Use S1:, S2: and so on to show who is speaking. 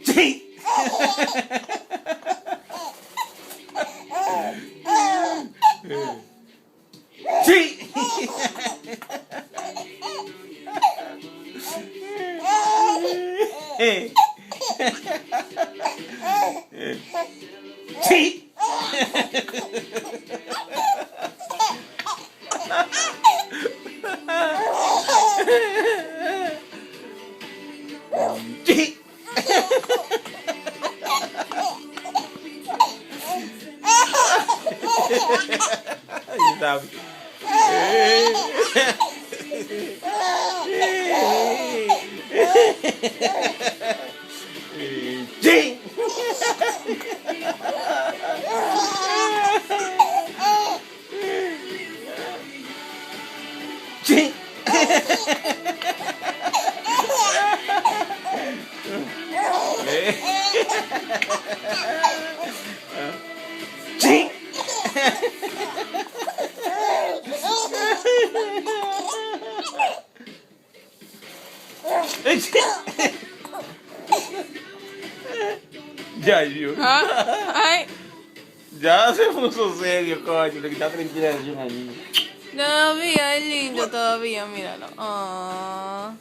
S1: Sí. Sí. Sí. Sí. Ayun sabi. Sí. Sí. Sí. Ya, yun.
S2: Ha? Ay,
S1: Ya se puso serio, coño. Le quitaste la inspiración al niño.
S2: todavía es lindo, todavía, míralo. Ah.